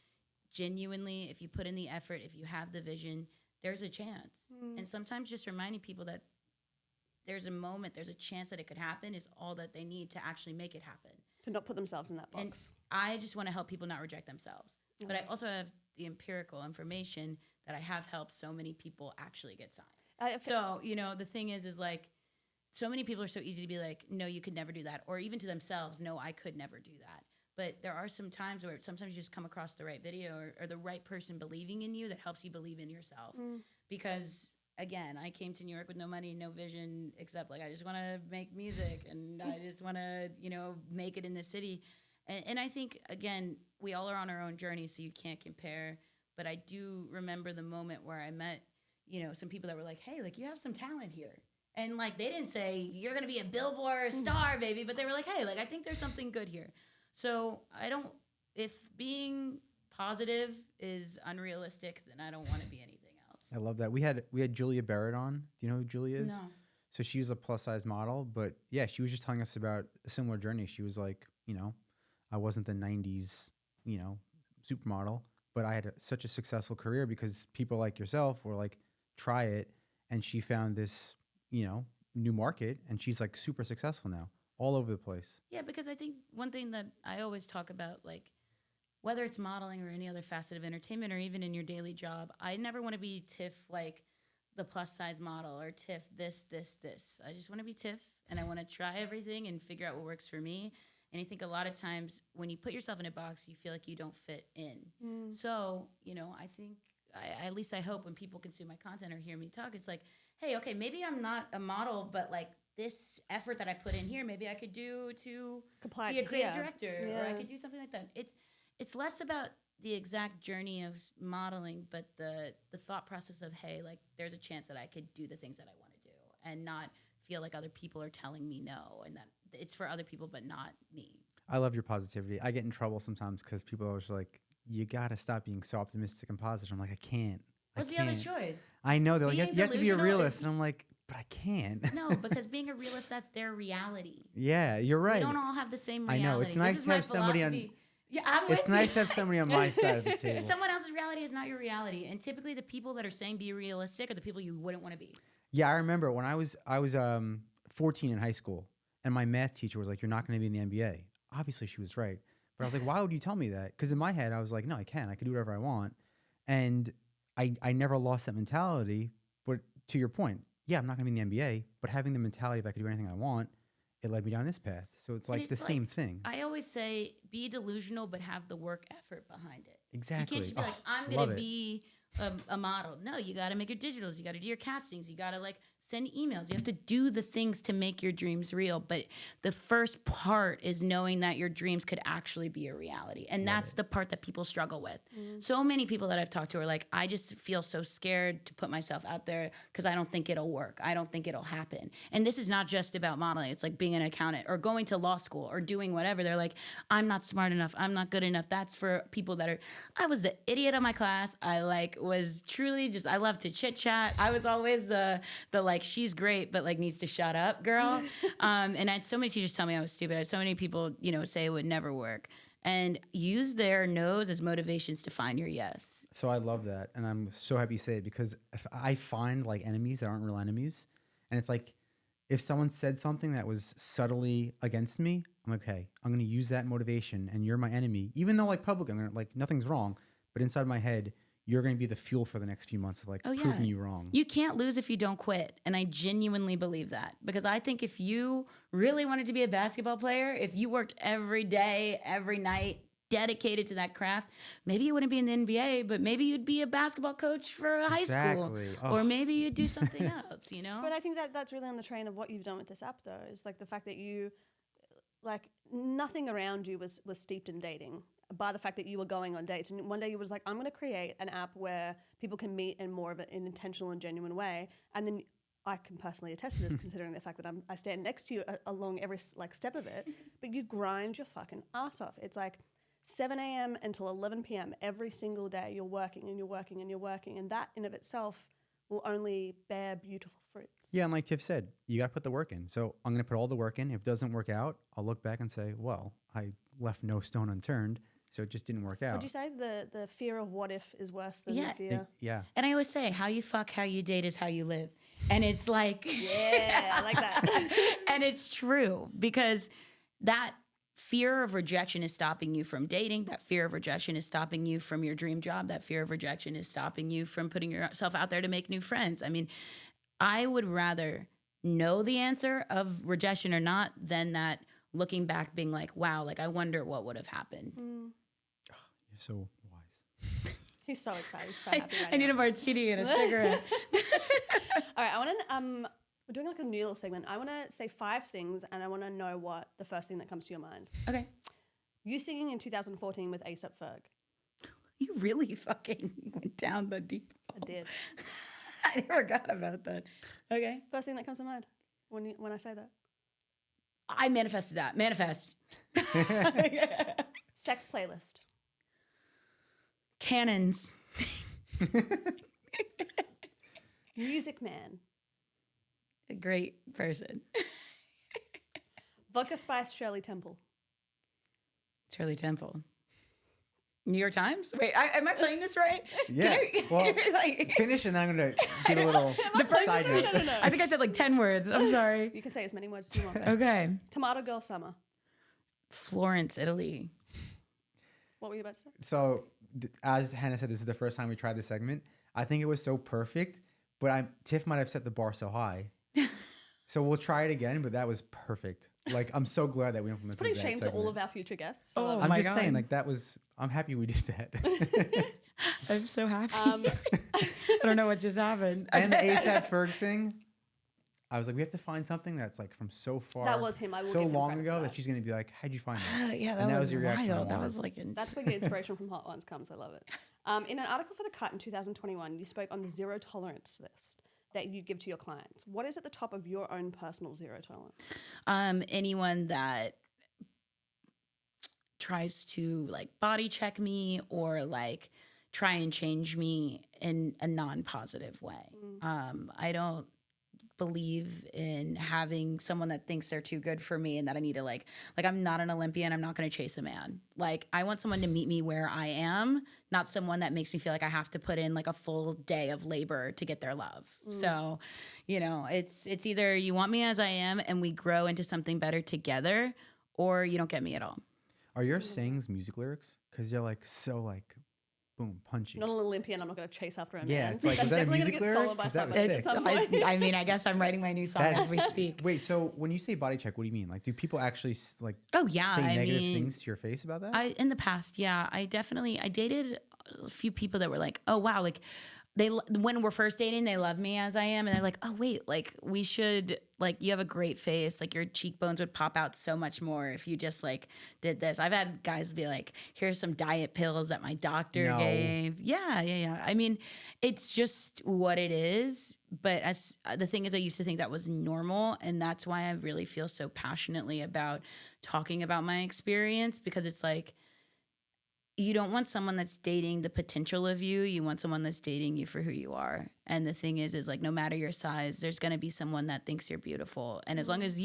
genuinely, if you put in the effort, if you have the vision, there's a chance. And sometimes just reminding people that there's a moment, there's a chance that it could happen is all that they need to actually make it happen. To not put themselves in that box. And I just want to help people not reject themselves. But I also have the empirical information that I have helped so many people actually get signed. So, you know, the thing is like, so many people are so easy to be like, no, you could never do that. Or even to themselves, no, I could never do that. But there are some times where sometimes you just come across the right video or the right person believing in you that helps you believe in yourself. Because, again, I came to New York with no money, no vision, except, like, I just want to make music and I just want to, you know, make it in the city. And I think, again, we all are on our own journey, so you can't compare. But I do remember the moment where I met, you know, some people that were like, hey, like, you have some talent here. And, like, they didn't say, you're going to be a Billboard star, baby. But they were like, hey, like, I think there's something good here. So if being positive is unrealistic, then I don't want to be anything else. I love that. We had Julia Barrett on. Do you know who Julia is? No. So she was a plus size model, but yeah, she was just telling us about a similar journey. She was like, you know, I wasn't the 90s, you know, supermodel, but I had such a successful career because people like yourself were like, try it. And she found this, you know, new market, and she's like super successful now all over the place. Yeah, because I think one thing that I always talk about, like, whether it's modeling or any other facet of entertainment or even in your daily job, I never want to be Tiff, like, the plus size model, or Tiff this. I just want to be Tiff, and I want to try everything and figure out what works for me. And I think a lot of times when you put yourself in a box, you feel like you don't fit in. So, you know, I think, at least I hope when people consume my content or hear me talk, it's like, hey, okay, maybe I'm not a model, but, like, this effort that I put in here, maybe I could do to be a creative director, or I could do something like that. It's less about the exact journey of modeling, but the thought process of, hey, like, there's a chance that I could do the things that I want to do and not feel like other people are telling me no, and that it's for other people but not me. I love your positivity. I get in trouble sometimes because people are just like, you got to stop being so optimistic and positive. I'm like, I can't. What's the other choice? I know. They're like, Being you have to be a delusional realist. is- And I'm like, but I can't. No, because being a realist, that's their reality. Yeah, you're right. We don't all have the same I reality. know. It's nice This is to my have somebody on. philosophy. Yeah, I'm It's with nice you. to have somebody on my side of the table. Someone else's reality is not your reality, and typically the people that are saying be realistic are the people you wouldn't want to be. Yeah, I remember when I was 14 in high school, and my math teacher was like, "You're not going to be in the NBA." Obviously, she was right, but I was like, "Why would you tell me that?" Because in my head, I was like, "No, I can. I can do whatever I want," and I never lost that mentality. But to your point, yeah, I'm not going to be in the NBA, but having the mentality if I could do anything I want, it led me down this path. So it's like the same thing. I always say, be delusional, but have the work effort behind it. Exactly. You can't just be like, I'm going to be a model. No, you got to make your digitals. You got to do your castings. You got to, like, send emails. You have to do the things to make your dreams real. But the first part is knowing that your dreams could actually be a reality. And that's the part that people struggle with. So many people that I've talked to are like, I just feel so scared to put myself out there because I don't think it'll work. I don't think it'll happen. And this is not just about modeling. It's like being an accountant or going to law school or doing whatever. They're like, I'm not smart enough. I'm not good enough. That's for people that are, I was the idiot of my class. I like was truly just, I love to chit chat. I was always the like, she's great, but like needs to shut up girl. And I had so many teachers tell me I was stupid. I had so many people, say it would never work. And use their no's as motivations to find your yes. So I love that. And I'm so happy you say it because if I find like enemies that aren't real enemies. And it's like, if someone said something that was subtly against me, I'm okay. I'm going to use that motivation and you're my enemy. Even though like publicly, I'm gonna, like nothing's wrong. But inside my head, you're going to be the fuel for the next few months of like proving you wrong. You can't lose if you don't quit. And I genuinely believe that because I think if you really wanted to be a basketball player, if you worked every day, every night, dedicated to that craft, maybe you wouldn't be in the NBA, but maybe you'd be a basketball coach for a high school. Or maybe you'd do something else, But I think that's really on the train of what you've done with this app though, is like the fact that you, like nothing around you was steeped in dating. By the fact that you were going on dates. And one day you was like, I'm going to create an app where people can meet in more of an intentional and genuine way. And then I can personally attest to this considering the fact that I stand next to you along every like step of it. But you grind your fucking ass off. It's like 7 a.m. until 11 p.m. every single day. You're working and you're working and you're working. And that in of itself will only bear beautiful fruits. Yeah, and like Tiff said, you got to put the work in. So I'm going to put all the work in. If it doesn't work out, I'll look back and say, well, I left no stone unturned. So it just didn't work out. Would you say the fear of what if is worse than the fear? Yeah. And I always say, how you fuck, how you date is how you live. And it's like... Yeah, I like that. And it's true because that fear of rejection is stopping you from dating. That fear of rejection is stopping you from your dream job. That fear of rejection is stopping you from putting yourself out there to make new friends. I mean, I would rather know the answer of rejection or not than that looking back being like, wow, like I wonder what would have happened. You're so wise. He's so excited. He's so happy right I need a martini and a cigarette. All right, I want to, we're doing like a new little segment. I want to say 5 things and I want to know what the first thing that comes to your mind. Okay. You singing in 2014 with A$AP Ferg. You really fucking went down the deep hole. I did. I forgot about that. Okay. First thing that comes to mind when I say that. I manifested that. Manifest. Sex playlist. Cannons. Music man. A great person. Vodka Spice Shirley Temple. Shirley Temple. New York Times? Wait, am I playing this right? Yeah. Well, finish and then I'm going to give a little side note. No. I think I said like 10 words. I'm sorry. You can say as many words as you want. Okay. Tomato Girl Summer. Florence, Italy. What were you about to say? So as Hannah said, this is the first time we tried this segment. I think it was so perfect, but Tiff might have set the bar so high. So we'll try it again, but that was perfect. Like, I'm so glad that we implemented that. Putting shame segment. to all of our future guests. Oh, I'm my just God. saying, like, I'm happy we did that. I'm so happy. I don't know what just happened. And the A$AP Ferg thing, I was like, we have to find something that's like from so far. That was him. I will so give him long credit ago for that she's going to be like, how'd you find that? Yeah, And that was your reaction. wild. That was like... That's where the inspiration from Hot Ones comes. I love it. In an article for The Cut in 2021, you spoke on the zero tolerance list that you give to your clients. What is at the top of your own personal zero tolerance? Anyone that tries to like body check me or like try and change me in a non-positive way. I don't believe in having someone that thinks they're too good for me and that I need to like I'm not an Olympian. I'm not going to chase a man. Like I want someone to meet me where I am, not someone that makes me feel like I have to put in like a full day of labor to get their love. So, it's either you want me as I am and we grow into something better together, or you don't get me at all. Are your sayings music lyrics? Because you're like so like boom, punchy. Not an Olympian. I'm not going to chase after a Yeah, man. it's like, That's is that a definitely music gonna get stolen lyric? by 'Cause that was somebody at sick. some point. I mean, I guess I'm writing my new song as we speak. Wait, so when you say body check, what do you mean? Like, do people actually like Oh yeah, say I negative mean, things to your face about that? in the past, yeah, I dated a few people that were like, oh wow, like when we're first dating, they love me as I am, and they're like, oh wait, like we should, like you have a great face, like your cheekbones would pop out so much more if you just like did this. I've had guys be like, here's some diet pills that my doctor No. gave. Yeah. I mean, it's just what it is. But as the thing is, I used to think that was normal, and that's why I really feel so passionately about talking about my experience, because it's like, you don't want someone that's dating the potential of you. You want someone that's dating you for who you are. And the thing is like, no matter your size, there's going to be someone that thinks you're beautiful. And as long as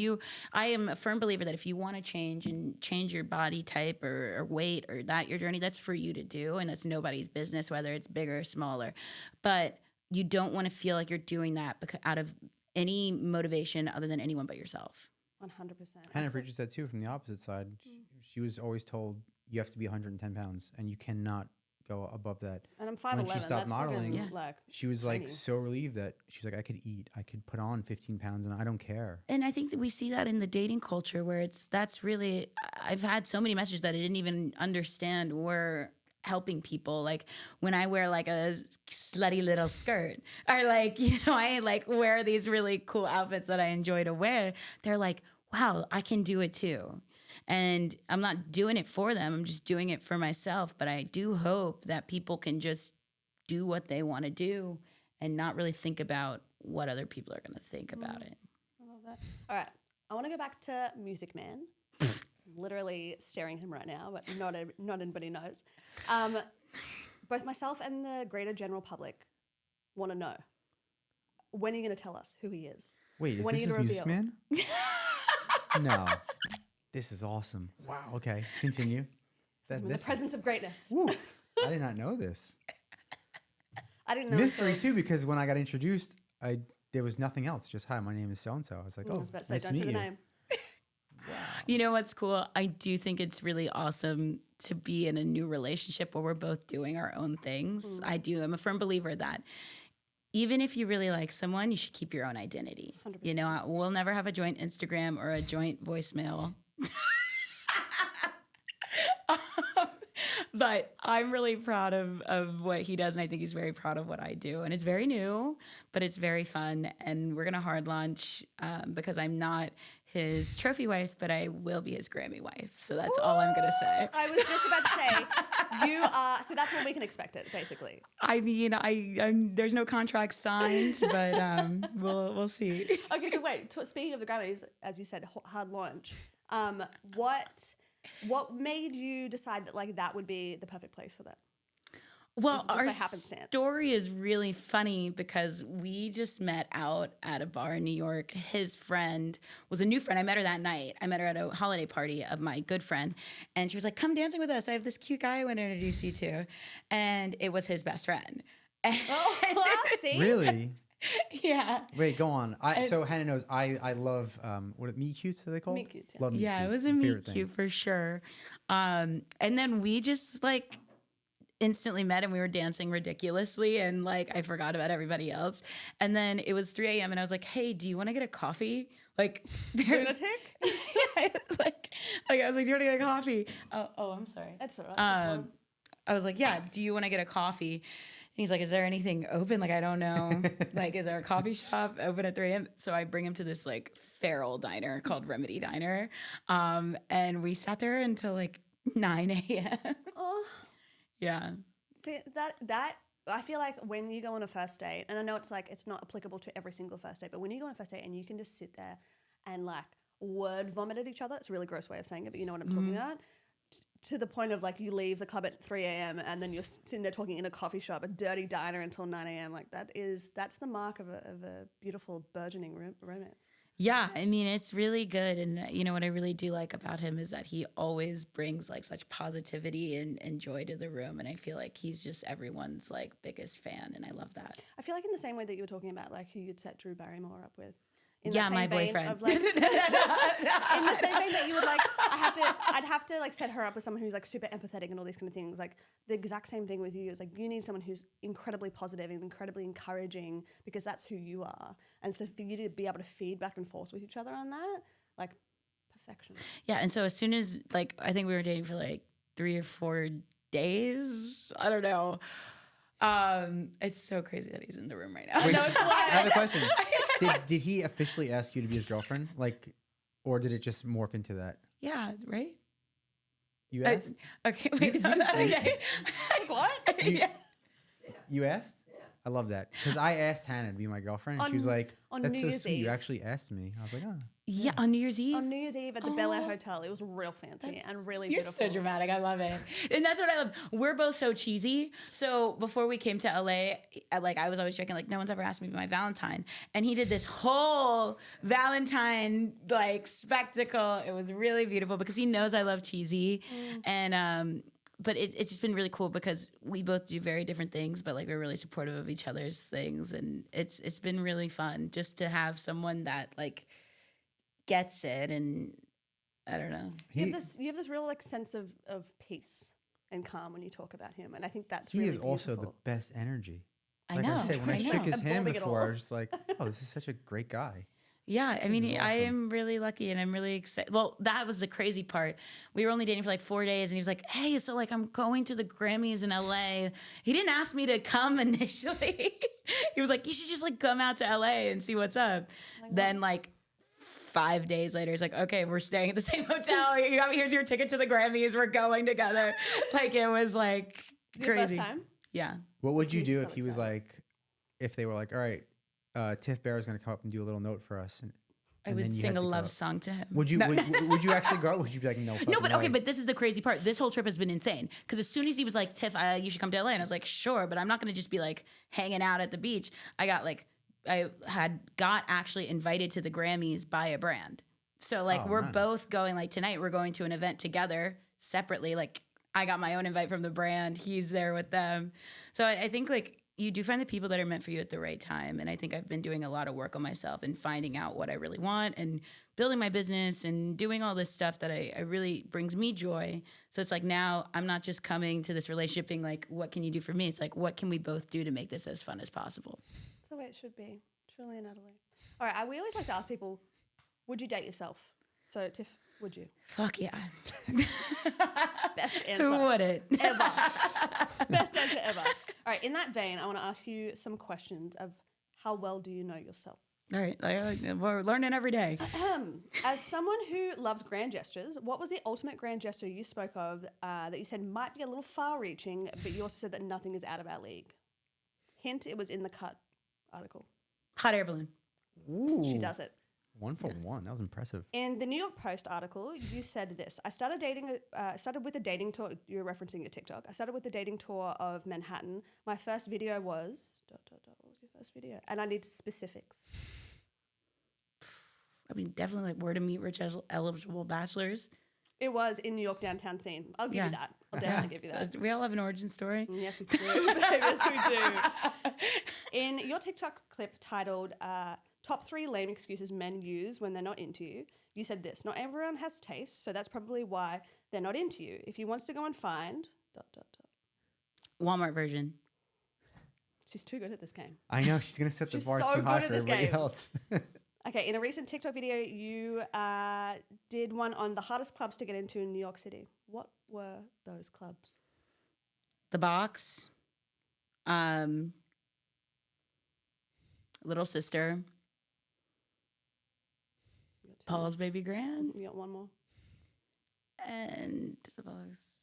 I am a firm believer that if you want to change your body type or weight or that your journey, that's for you to do. And that's nobody's business, whether it's bigger or smaller. But you don't want to feel like you're doing that out of any motivation other than anyone but yourself. 100%. Hannah Bridges said too from the opposite side. She was always told you have to be 110 pounds and you cannot go above that. And I'm 5'11". When she stopped modeling, like she was like tiny. so relieved that she's like, I could eat, I could put on 15 pounds and I don't care. And I think that we see that in the dating culture where that's really, I've had so many messages that I didn't even understand were helping people. Like when I wear like a slutty little skirt or like, I like wear these really cool outfits that I enjoy to wear. They're like, wow, I can do it too. And I'm not doing it for them. I'm just doing it for myself. But I do hope that people can just do what they want to do and not really think about what other people are going to think about it. I love that. All right. I want to go back to Music Man. Literally staring him right now, but not anybody knows. Both myself and the greater general public want to know, when are you going to tell us who he is? Wait, When are is you this gonna Music Man? No. This is awesome. Wow. Okay. Continue. Is that In the presence of greatness. Woo, I did not know this. I didn't know. Mystery until- too, because when I got introduced, there was nothing else. Just, hi, my name is so-and-so. I was like, I oh, was about to say, nice to don't say meet the you. name. You know what's cool? I do think it's really awesome to be in a new relationship where we're both doing our own things. I'm a firm believer that even if you really like someone, you should keep your own identity. 100%. We'll never have a joint Instagram or a joint voicemail. But I'm really proud of what he does, and I think he's very proud of what I do. And it's very new, but it's very fun. And we're going to hard launch because I'm not his trophy wife, but I will be his Grammy wife. So that's all I'm going to say. I was just about to say, you are, so that's when we can expect it, basically. I mean, there's no contract signed, but we'll see. Okay, so wait, speaking of the Grammys, as you said, hard launch, what made you decide that like that would be the perfect place for that? Well, Just by our happenstance. story is really funny because we just met out at a bar in New York. His friend was a new friend. I met her that night. I met her at a holiday party of my good friend. And she was like, come dancing with us. I have this cute guy I want to introduce you to. And it was his best friend. Oh, see? Really? Yeah. Wait, go on. So Hannah knows I love meet cutes, are they called? Meet cutes, yeah. Love meet Yeah, it cutes. was a Favorite meet thing. cute for sure. And then we just like instantly met and we were dancing ridiculously and like I forgot about everybody else. And then it was 3 a.m. and I was like, hey, do you want to get a coffee? Like Lunatic? yeah, like I was like, do you want to get a coffee? Oh, I'm sorry. That's all right. I was like, yeah, do you want to get a coffee? And he's like, is there anything open? Like, I don't know. Like, is there a coffee shop open at 3 a.m.? So I bring him to this like feral diner called Remedy Diner. And we sat there until like 9 a.m. Oh. Yeah. See, that I feel like when you go on a first date, and I know it's like it's not applicable to every single first date, but when you go on a first date and you can just sit there and like word vomit at each other, it's a really gross way of saying it, but you know what I'm talking about. To the point of like you leave the club at 3 a.m. and then you're sitting there talking in a coffee shop, a dirty diner until 9 a.m. Like that's the mark of a beautiful burgeoning romance. Yeah, I mean, it's really good. And you know what I really do like about him is that he always brings like such positivity and joy to the room. And I feel like he's just everyone's like biggest fan. And I love that. I feel like in the same way that you were talking about like who you'd set Drew Barrymore up with. In Yeah, that my same vein boyfriend. Of, like, in the same vein that you would like, I'd have to like set her up with someone who's like super empathetic and all these kind of things. Like the exact same thing with you is like you need someone who's incredibly positive and incredibly encouraging because that's who you are. And so for you to be able to feed back and forth with each other on that, like perfection. Yeah, and so as soon as like I think we were dating for like 3 or 4 days, I don't know. It's so crazy that he's in the room right now. Wait, No, it's I have a question. Did he officially ask you to be his girlfriend? Like, or did it just morph into that? yeah, right? You asked? Okay, wait, no, no, okay. What? Yeah. You asked? I love that. Because I asked Hannah to be my girlfriend, and she was like, on that's New so Year's sweet. You Eve. actually asked me. I was like, oh. Yeah, on New Year's Eve. On New Year's Eve at the Bel Air Hotel. It was real fancy and really You're beautiful. so dramatic. I love it. And that's what I love. We're both so cheesy. So before we came to LA, I was always joking, like, no one's ever asked me to be my Valentine. And he did this whole Valentine, spectacle. It was really beautiful because he knows I love cheesy. And, but it's just been really cool because we both do very different things, but we're really supportive of each other's things. And it's been really fun just to have someone that gets it. And I don't know. You have this real sense of peace and calm when you talk about him, and I think that's He really is also the beautiful. best energy. I Like know. I said, when I I shook know. his hand Absorbing it before, I all. was just like, oh, this is such a great guy. Yeah, I mean, is I awesome. am really lucky and I'm really excited. Well, that was the crazy part. We were only dating for 4 days and he was like, hey, so I'm going to the Grammys in LA. He didn't ask me to come initially. He was like, you should just come out to LA and see what's up. Then 5 days later, he's like, okay, we're staying at the same hotel. Here's your ticket to the Grammys. We're going together. It was Is it your crazy. first time? Yeah. What would Makes you me do so if he was excited. if they were like, all right, Tiff Baira is going to come up and do a little note for us? I and would then you sing had a to go love up. song to him. Would you No. would you actually go? Or would you be like, no? No, fucking but okay, way. but this is the crazy part. This whole trip has been insane. Because as soon as he was like, Tiff, you should come to LA. And I was like, sure, but I'm not going to just be hanging out at the beach. I got actually invited to the Grammys by a brand. So Oh, we're nice. both going, tonight we're going to an event together separately. I got my own invite from the brand. He's there with them. So I think you do find the people that are meant for you at the right time. And I think I've been doing a lot of work on myself and finding out what I really want and building my business and doing all this stuff that I really brings me joy. So it's now I'm not just coming to this relationship being what can you do for me? It's what can we both do to make this as fun as possible? That's the way it should be, truly and utterly. All right, we always like to ask people, would you date yourself? So, Tiff, would you? Fuck yeah. Best Who answer wouldn't? ever. Best answer ever. All right, in that vein, I want to ask you some questions of how well do you know yourself? All right. We're learning every day. As someone who loves grand gestures, what was the ultimate grand gesture you spoke of that you said might be a little far-reaching, but you also said that nothing is out of our league? Hint, it was in the Cut article. Hot air balloon. Ooh, She does it. 1 for 1. That was impressive. In the New York Post article, you said this. I started with a dating tour. You're referencing your TikTok. I started with the dating tour of Manhattan. My first video was... What was your first video? And I need specifics. I mean, definitely where to meet rich eligible bachelors. It was in New York downtown scene. I'll give you that. I'll definitely give you that. We all have an origin story. Yes, we do. Yes, we do. In your TikTok clip titled Top 3 Lame Excuses Men Use When They're Not Into You, you said this: not everyone has taste, so that's probably why they're not into you. If he wants to go and find... Walmart version. She's too good at this game. I know she's gonna set the She's bar so too high good for at this everybody game. else. Okay, in a recent TikTok video, you did one on the hardest clubs to get into in New York City. What were those clubs? The Box. Little Sister. You got two Paul's Baby Grand. more. You got one more. And The Box.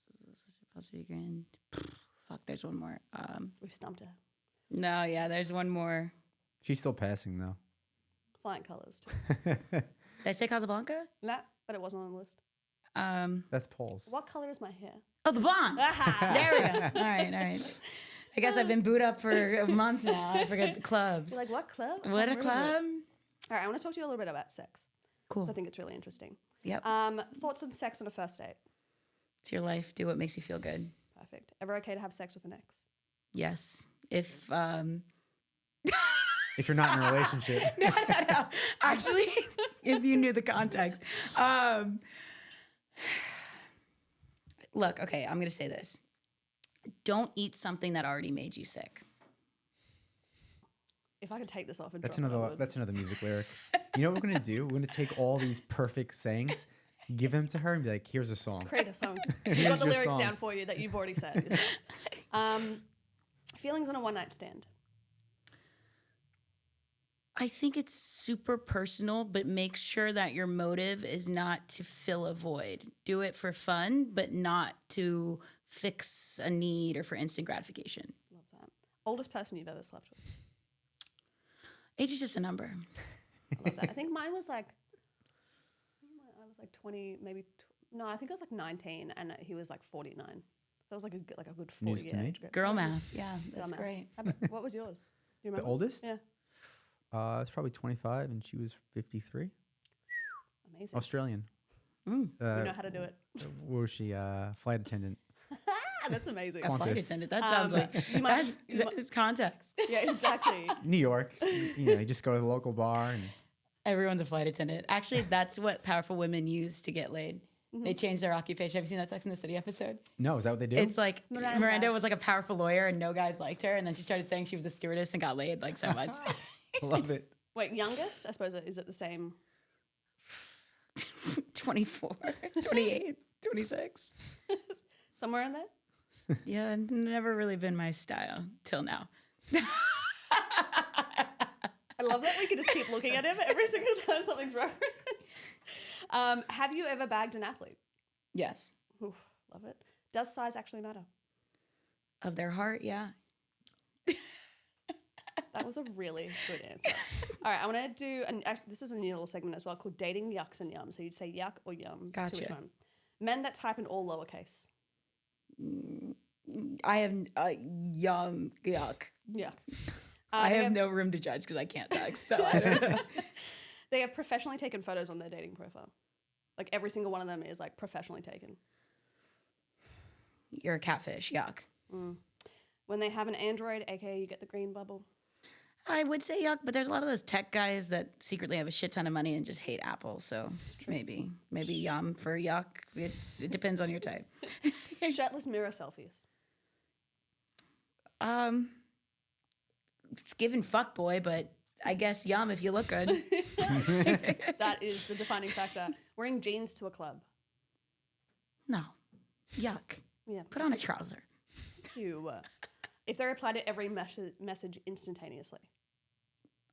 Paul's Baby Grand. Fuck, there's one more. We've stumped her. No, yeah, there's one more. She's still passing though. Flying colours. Did I say Casablanca? No, but it wasn't on the list. That's Paul's. What colour is my hair? Oh, the blonde. Aha! There we go. All right. I guess I've been booed up for a month now. I forget the clubs. You're like, what club? I What can't a remember it. club. All right, I want to talk to you a little bit about sex. Cool. So I think it's really interesting. Yep. Thoughts on sex on a first date? It's your life. Do what makes you feel good. Perfect. Ever okay to have sex with an ex? Yes. If If you're not in a relationship. no. Actually, if you knew the context. Look, okay, I'm gonna say this. Don't eat something that already made you sick. If I could take this off and That's drop it, I another would. that's another music lyric. You know what we're gonna do? We're gonna take all these perfect sayings, give them to her, and be like, "Here's a song." Create a song. Here's We've got the your lyrics song. down for you that you've already said. feelings on a one night stand. I think it's super personal, but make sure that your motive is not to fill a void. Do it for fun, but not to fix a need or for instant gratification. Love that. Oldest person you've ever slept with. Age is just a number. I love that. I think mine was like, I was like 20, maybe, no, I think I was like 19 and he was like 49. So it was like a good 40 News to me. age group. Girl math. Yeah, Girl that's math. great. What was yours? Do you The remember? oldest? Yeah. It's probably 25, and she was 53. Amazing. Australian. Mm. You know how to do it. What was she? Flight attendant. That's amazing. A flight Qantas. attendant. That sounds like you must- that's context. Yeah, exactly. New York. You just go to the local bar and Everyone's a flight attendant. Actually, that's what powerful women use to get laid. They change their occupation. Have you seen that Sex in the City episode? no, is that what they do? It's like Miranda. Miranda was like a powerful lawyer and no guys liked her. And then she started saying she was a stewardess and got laid like so much. Love it. Wait, youngest? I suppose is it the same? 24, 28, 26. Somewhere in there? Yeah, never really been my style till now. I love that we can just keep looking at him every single time something's referenced. Have you ever bagged an athlete? Yes. Oof, love it. Does size actually matter? Of their heart, yeah. That was a really good answer. All right, I want to do, actually, this is a new little segment as well called Dating Yucks and Yums. So you'd say yuck or yum to Gotcha. which one. Men that type in all lowercase. I have yum, yuck. Yuck. I they have no room to judge because I can't text. So I don't know. They have professionally taken photos on their dating profile. Like every single one of them is like professionally taken. You're a catfish, yuck. When they have an Android, aka you get the green bubble. I would say yuck, but there's a lot of those tech guys that secretly have a shit ton of money and just hate Apple. So maybe yum for yuck. It depends on your type. Shirtless mirror selfies. It's given fuck boy, but I guess yum if you look good. That is the defining factor. Wearing jeans to a club. No, yuck. Yeah. Put on a trouser. You. If they reply to every message instantaneously.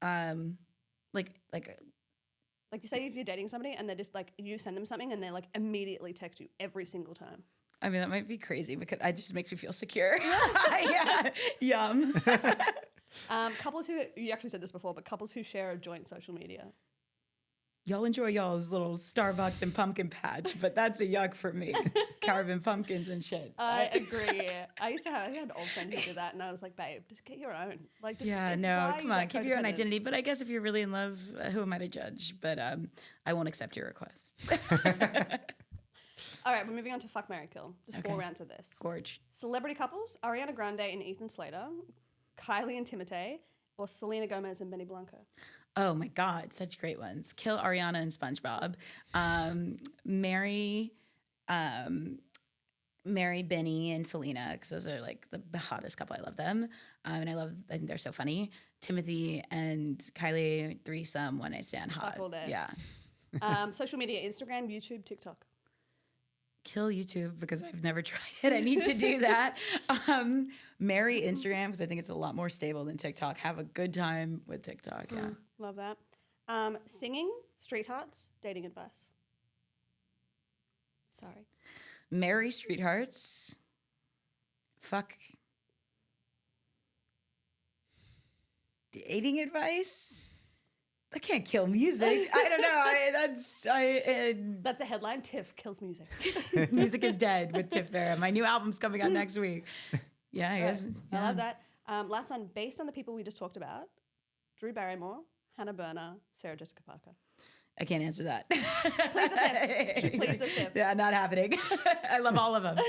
Like Like you say if you're dating somebody and they're just like, you send them something and they like immediately text you every single time. I mean, that might be crazy because it just makes me feel secure. Yeah, yum. Couples who, you actually said this before, but couples who share a joint social media. Y'all enjoy y'all's little Starbucks and pumpkin patch, but that's a yuck for me. Carving pumpkins and shit. I agree. I had an old friend who did that, and I was like, babe, just get your own. Like, just Yeah, why no, are you come on, that keep your own codependent? identity. But I guess if you're really in love, who am I to judge? But I won't accept your request. All right, we're moving on to Fuck, Marry, Kill. Just 4 Okay. rounds of this. Gorge. Celebrity couples, Ariana Grande and Ethan Slater, Kylie and Timothée, or Selena Gomez and Benny Blanco. Oh my God, such great ones. Kill Ariana and SpongeBob. Marry Benny and Selena because those are like the hottest couple. I love them, and I think they're so funny. Timothy and Kylie, threesome, one night stand, hot. Fuck all day. Yeah. Social media, Instagram, YouTube, TikTok. Kill YouTube because I've never tried it. I need to do that. Marry Instagram because I think it's a lot more stable than TikTok. Have a good time with TikTok. Yeah. Love that. Singing, street hearts, dating advice. Sorry. Marry Streethearts. Fuck. Dating advice? I can't kill music. I don't know. That's the headline. Tiff kills music. Music is dead with Tiff Baira. My new album's coming out next week. Yeah, I guess. I love that. Last one, based on the people we just talked about, Drew Barrymore, Hannah Berner, Sarah Jessica Parker. I can't answer that. Please a fifth. She pleads a fifth. Yeah, not happening. I love all of them. All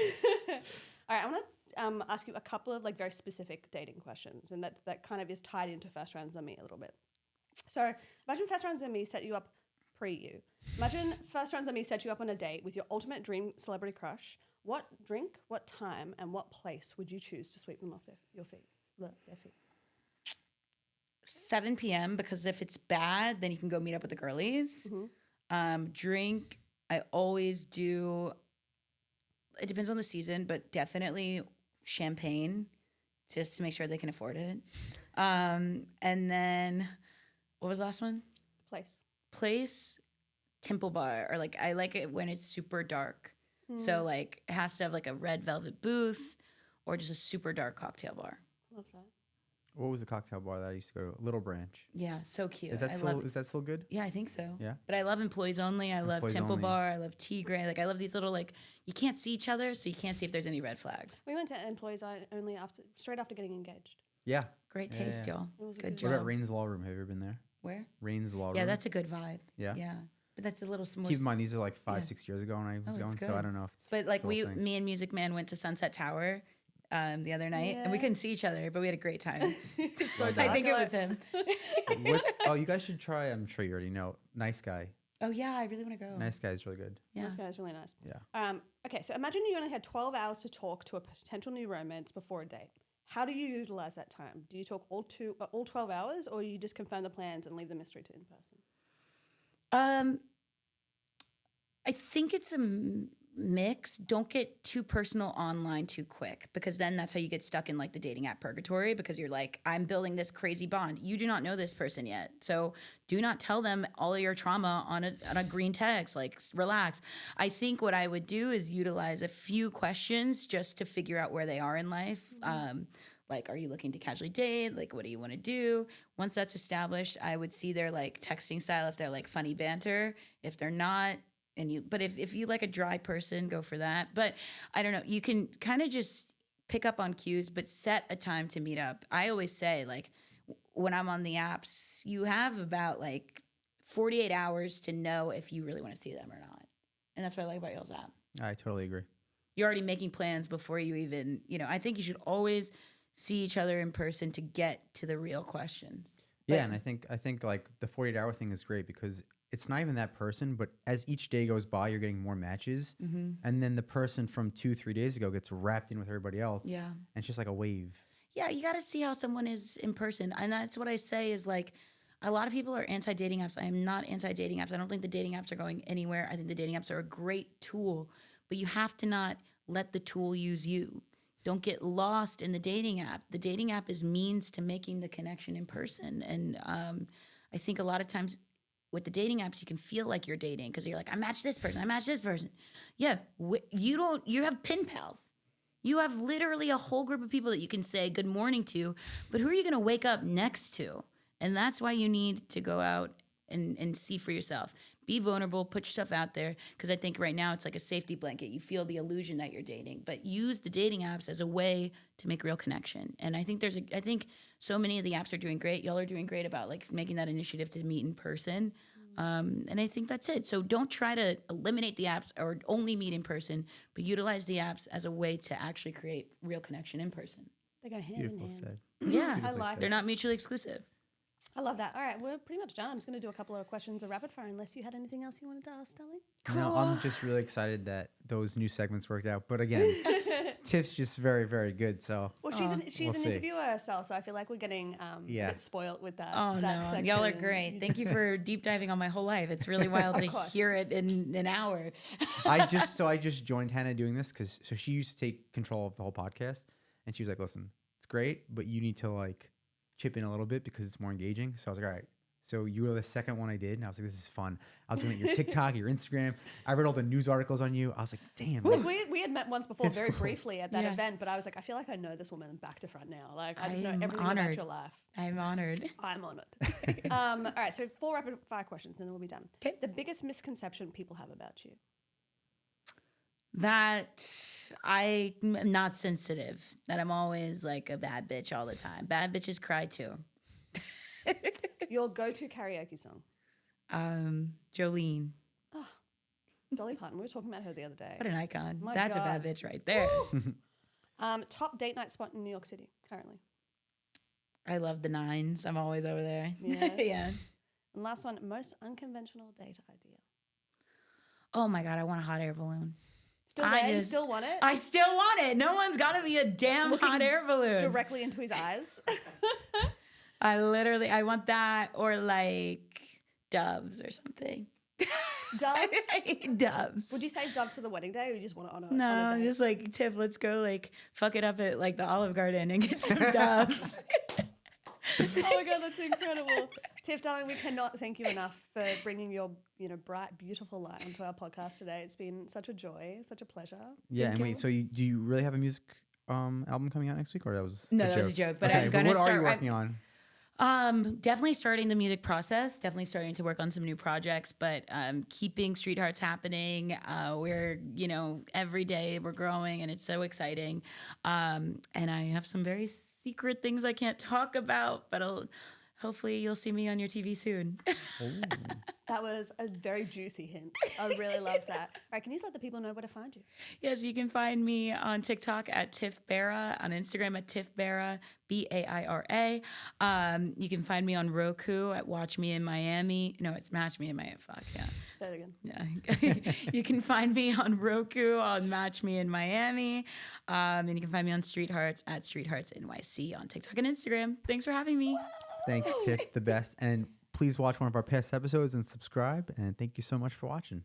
right, I want to ask you a couple of like very specific dating questions, and that kind of is tied into First Rounds on Me a little bit. So imagine First Rounds on Me set you up pre-you. Imagine First Rounds on Me set you up on a date with your ultimate dream celebrity crush. What drink, what time, and what place would you choose to sweep them off their feet? 7 p.m. because if it's bad, then you can go meet up with the girlies. Drink, I always do. It depends on the season, but definitely champagne. just to make sure they can afford it. And then what was the last one? Place, Temple Bar, or like I like it when it's super dark. So like it has to have like a red velvet booth or just a super dark cocktail bar. Love that. What was the cocktail bar that I used to go to? Little Branch. Yeah, so cute. Is that I still love, is that still good? yeah, I think so. Yeah. But I love Employees Only. I love Employees Temple Only. Bar. I love Tea Gray. Like I love these little like you can't see each other, so you can't see if there's any red flags. We went to Employees Only straight after getting engaged. Yeah. Great Yeah, taste, yeah. y'all. It was a Good good job. What about Rain's Law Room? Have you ever been there? Where? Rain's Law Room. Yeah, that's a good vibe. Yeah. Yeah. But that's a little more. Keep in mind, these are like 5, Yeah. 6 years ago when I was that's going, so good. I don't know if it's But like still a thing. me and Music Man went to Sunset Tower the other night, and we Yeah. couldn't see each other, but we had a great time. So I dark. think it was him. Oh, you guys should try. I'm sure you already know. Nice Guy. Oh yeah, I really want to go. Nice Guy is really good. Yeah. This guy is really nice. Yeah. Okay, so imagine you only had 12 hours to talk to a potential new romance before a date. How do you utilize that time? Do you talk all 12 hours, or you just confirm the plans and leave the mystery to in person? I think it's a mix. Don't get too personal online too quick, because then that's how you get stuck in like the dating app purgatory, because you're like, I'm building this crazy bond. You do not know this person yet. So do not tell them all of your trauma on a green text. Like, relax. I think what I would do is utilize a few questions just to figure out where they are in life. Like, are you looking to casually date? Like, what do you want to do? Once that's established, I would see their like texting style, if they're like funny banter. If they're not, but if you like a dry person, go for that. But I don't know, you can kind of just pick up on cues, but set a time to meet up. I always say, like, when I'm on the apps, you have about like 48 hours to know if you really want to see them or not. And that's what I like about y'all's app. I totally agree. You're already making plans before you even, I think you should always see each other in person to get to the real questions. Yeah, and I think like the 48-hour thing is great because it's not even that person, but as each day goes by, you're getting more matches. And then the person from 2-3 days ago gets wrapped in with everybody else. Yeah. And it's just like a wave. Yeah, you got to see how someone is in person. And that's what I say is like, a lot of people are anti-dating apps. I am not anti-dating apps. I don't think the dating apps are going anywhere. I think the dating apps are a great tool, but you have to not let the tool use you. Don't get lost in the dating app. The dating app is means to making the connection in person. And I think a lot of times with the dating apps, you can feel like you're dating because you're like, I matched this person, I matched this person. Yeah, you have pen pals. You have literally a whole group of people that you can say good morning to, but who are you going to wake up next to? And that's why you need to go out and see for yourself. Be vulnerable, put yourself out there, because I think right now it's like a safety blanket. You feel the illusion that you're dating, but use the dating apps as a way to make real connection. And I think I think so many of the apps are doing great. Y'all are doing great about like making that initiative to meet in person. And I think that's it. So don't try to eliminate the apps or only meet in person, but utilize the apps as a way to actually create real connection in person. They go hand in Beautiful hand. said. Yeah, I like they're it. not mutually exclusive. I love that. All right, we're pretty much done. I'm just going to do a couple of questions of rapid fire, unless you had anything else you wanted to ask, Dolly. No, I'm just really excited that those new segments worked out. But again, Tiff's just very, very good. So Well, she's an we'll see. interviewer herself, so I feel like we're getting a bit spoiled with that. Oh that no, section. y'all are great. Thank you for deep diving on my whole life. It's really wild to course. hear it in an hour. I just joined Hannah doing this because she used to take control of the whole podcast, and she was like, "Listen, it's great, but you need to like chip in a little bit because it's more engaging." So I was like, "All right." So you were the second one I did, and I was like, "This is fun." I was looking at your TikTok, your Instagram. I read all the news articles on you. I was like, "Damn." Like, man. we had met once before, It's very cool. briefly at that Yeah. event, but I was like, I feel like I know this woman back to front now. Like, I just know I'm everything about honored. your life. I'm honored. I'm honored. All right, so 4 rapid fire questions, and then we'll be done. 'Kay. The biggest misconception people have about you. That I'm not sensitive. That I'm always like a bad bitch all the time. Bad bitches cry too. Your go-to karaoke song. Jolene, Dolly Parton. We were talking about her the other day. what an icon. My That's God. a bad bitch right there. Top date night spot in New York City currently. I love the nines. I'm always over there. Yeah. Yeah. And last one, most unconventional date idea. Oh my God, I want a hot air balloon. Still I there? You just- still want it? I still want it. No one's got to be a damn Looking hot air balloon. Directly into his eyes. I want that or like doves or something. Doves? Doves. Would you say doves for the wedding day, or you just want it on a No, date? just like Tiff, let's go like fuck it up at like the Olive Garden and get some doves. Oh my god, that's incredible. Tiff, darling, we cannot thank you enough for bringing your, bright, beautiful light onto our podcast today. It's been such a joy, such a pleasure. Yeah, Thank and you. wait, so do you really have a music album coming out next week, or that was No, that was a joke. But okay, I'm gonna what are start. you working on? Definitely starting the music process. Definitely starting to work on some new projects. But keeping Street Hearts happening. We're every day we're growing, and it's so exciting. And I have some very secret things I can't talk about, but hopefully you'll see me on your TV soon. That was a very juicy hint. I really loved that. All right, can you just let the people know where to find you? Yes, you can find me on TikTok at Tiff Baira, on Instagram at Tiff Baira, Baira. You can find me on Roku at Watch Me in Miami. No, it's Match Me in Miami. Fuck, yeah. Say it again. Yeah. You can find me on Roku on Match Me in Miami. And you can find me on Street Hearts at Street Hearts NYC on TikTok and Instagram. Thanks for having me. Thanks, Tiff, the best. And please watch one of our past episodes and subscribe. And thank you so much for watching.